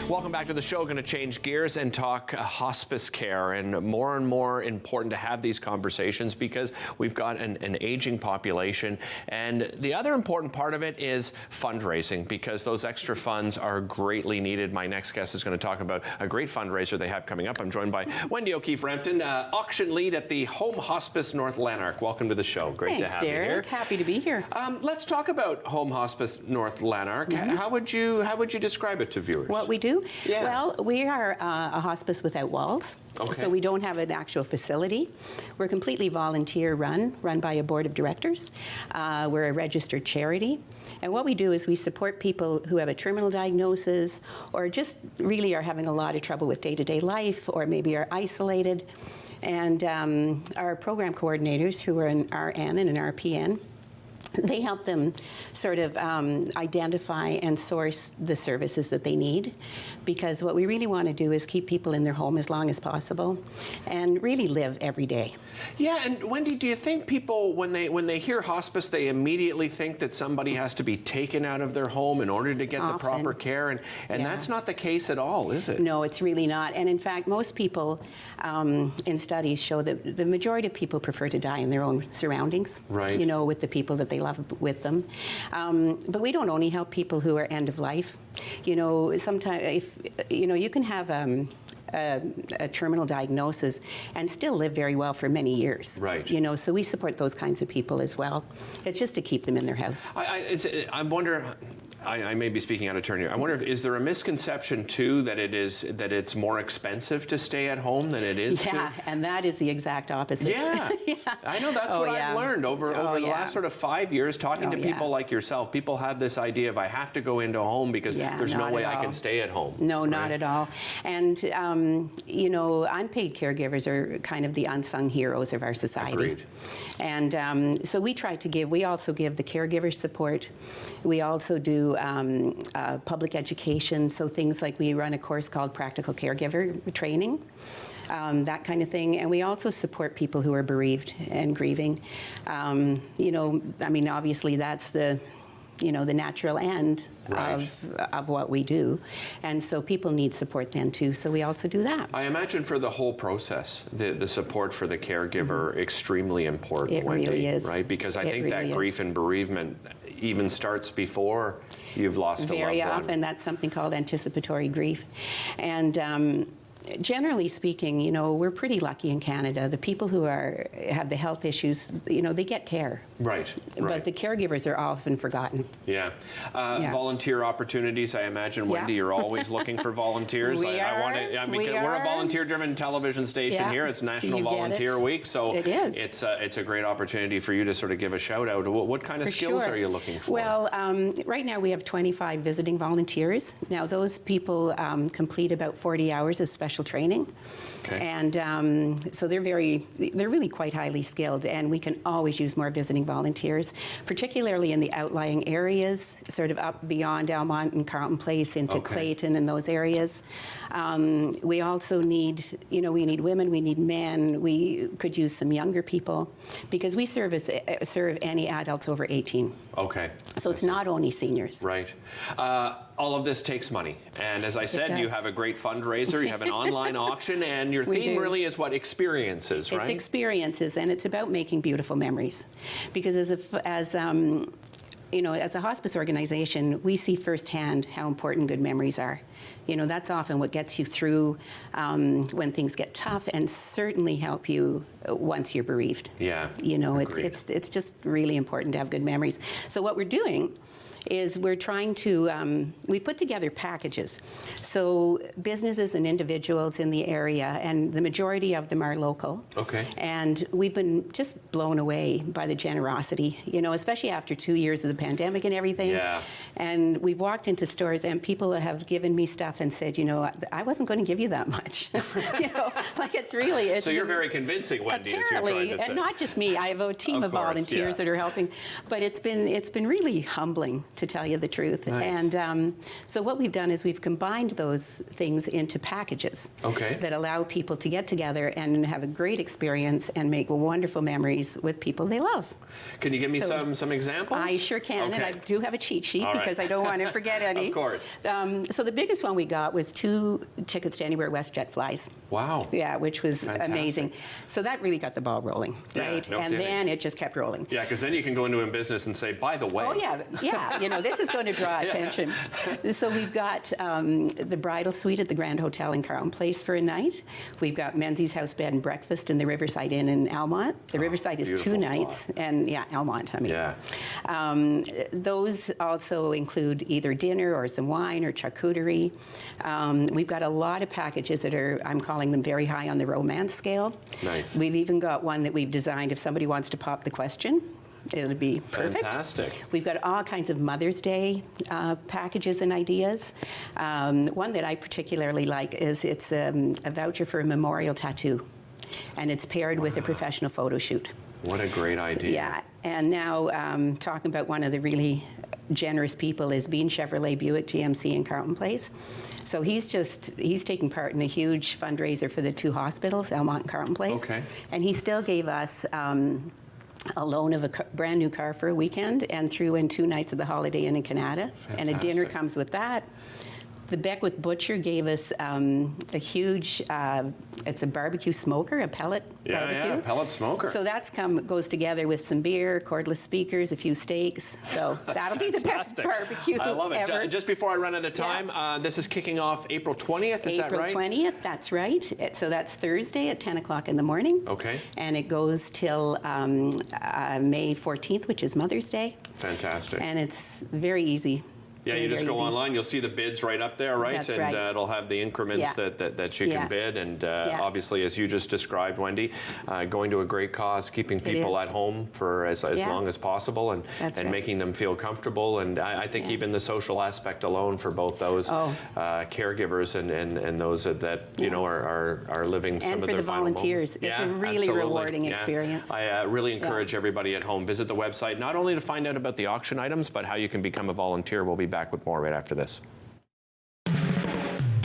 Welcome back to the show. Going to change gears and talk hospice care, and more important to have these conversations because we've got an aging population, and the other important part of it is fundraising, because those extra funds are greatly needed. My next guest is going to talk about a great fundraiser they have coming up. I'm joined by Wendy O'Keefe Rampton, auction lead at the Home Hospice North Lanark. Welcome to the show. Great to have Derek. you here. Happy to be here. Let's talk about Home Hospice North Lanark. How would you describe it to viewers? What we do? Yeah. Well, we are a hospice without walls. Okay. So we don't have an actual facility. We're completely volunteer run by a board of directors. We're a registered charity. And what we do is we support people who have a terminal diagnosis or just really are having a lot of trouble with day-to-day life, or maybe are isolated. And our program coordinators, who are an RN and an RPN, they help them sort of identify and source the services that they need, because what we really want to do is keep people in their home as long as possible and really live every day. Yeah, and Wendy, do you think people, when they hear hospice, they immediately think that somebody has to be taken out of their home in order to get the proper care? And that's not the case at all, is it? No, it's really not. And in fact, most people in studies show that the majority of people prefer to die in their own surroundings, right? You know, with the people that they love with them. But we don't only help people who are end of life. You know, sometimes, if you can have a terminal diagnosis and still live very well for many years. Right. You know, so we support those kinds of people as well. It's just to keep them in their house. I wonder, I may be speaking out of turn here. I wonder, is there a misconception too that it's more expensive to stay at home than it is Yeah, and that is the exact opposite. Yeah, yeah. I know that's what I've learned over the last sort of 5 years talking to people like yourself. People have this idea of, I have to go into a home because there's no way I can stay at home. No, not at all. And you know, unpaid caregivers are kind of the unsung heroes of our society. Agreed. And so we try to give. We also give the caregiver support. We also do public education, so things like we run a course called Practical Caregiver Training, that kind of thing. And we also support people who are bereaved and grieving. You know, I mean, obviously that's the natural end of what we do. And so people need support then too, so we also do that. I imagine for the whole process, the support for the caregiver, extremely important. It really is. Right? Because I think that grief and bereavement even starts before you've lost a loved one. Very often that's something called anticipatory grief. And generally speaking, you know, we're pretty lucky in Canada. The people who have the health issues, you know, they get care. Right. But the caregivers are often forgotten. Yeah. Volunteer opportunities, I imagine, Wendy, you're always looking for volunteers. We're a volunteer-driven television station here. It's National Volunteer Week, so it is. It's a great opportunity for you to sort of give a shout out. What kind of skills are you looking for? Well, right now we have 25 visiting volunteers. Now those people complete about 40 hours of special training. Okay. And so they're really quite highly skilled, and we can always use more visiting volunteers, particularly in the outlying areas, sort of up beyond Almont and Carleton Place into Clayton and those areas. We also need, we need women, we need men, we could use some younger people, because we serve any adults over 18. Okay. So it's not only seniors. Right. All of this takes money. And as I said, you have a great fundraiser, you have an online auction, and your theme really is what? Experiences, right? It's experiences, and it's about making beautiful memories. Because as a hospice organization, we see firsthand how important good memories are. You know, that's often what gets you through when things get tough, and certainly help you once you're bereaved. Yeah. You know, agreed. it's just really important to have good memories. So what we're doing is we're trying to, we put together packages. So businesses and individuals in the area, and the majority of them are local. Okay. And we've been just blown away by the generosity, especially after 2 years of the pandemic and everything. Yeah. And we've walked into stores and people have given me stuff and said, I wasn't going to give you that much. Like it's really. So you're very convincing, Wendy, apparently, as you're trying to say. And not just me. I have a team of volunteers that are helping. But it's been really humbling to tell you the truth. Nice. And so what we've done is we've combined those things into packages that allow people to get together and have a great experience and make wonderful memories with people they love. Can you give me some examples? I sure can, and I do have a cheat sheet because I don't want to forget any. Of course. So the biggest one we got was 2 tickets to anywhere WestJet flies. Wow. Yeah, which was Fantastic. amazing. So that really got the ball rolling, right? No and kidding. then it just kept rolling. Yeah, because then you can go into a business and say, by the way. Oh, yeah, you know, this is going to draw attention. So we've got the bridal suite at the Grand Hotel in Carlton Place for a night. We've got Menzies House Bed and Breakfast in the Riverside Inn in Almont. The Riverside is 2 nights, and Almont, I mean. Yeah. Those also include either dinner or some wine or charcuterie. We've got a lot of packages that are, I'm calling them very high on the romance scale. Nice. We've even got one that we've designed if somebody wants to pop the question. It would be perfect. Fantastic. We've got all kinds of Mother's Day packages and ideas. One that I particularly like is it's a voucher for a memorial tattoo, and it's paired with a professional photo shoot. What a great idea. Yeah, and now talking about one of the really generous people is Bean Chevrolet Buick GMC in Carlton Place. So he's taking part in a huge fundraiser for the 2 hospitals, Almont and Carlton Place. Okay. And he still gave us a loan of a brand new car for a weekend and threw in 2 nights of the Holiday Inn in Canada. Fantastic. And a dinner comes with that. The Beckwith Butcher gave us a huge, it's a barbecue smoker, a pellet barbecue. Yeah, pellet smoker. So that's goes together with some beer, cordless speakers, a few steaks. So that'll be the best barbecue I love it. ever. Just before I run out of time, this is kicking off April 20th, is that right? April 20th, that's right. So that's Thursday at 10 o'clock in the morning. Okay. And it goes till May 14th, which is Mother's Day. Fantastic. And it's very easy. Yeah, you just go online, you'll see the bids right up there, right? That's and right. It'll have the increments that you can bid. And obviously, as you just described, Wendy, going to a great cause, keeping people at home for as long as possible and making them feel comfortable. And I think even the social aspect alone for both those caregivers and those that you know are living some of their final moments. And for the volunteers. It's a really rewarding experience. I really encourage everybody at home, visit the website, not only to find out about the auction items, but how you can become a volunteer. We'll be back with more right after this.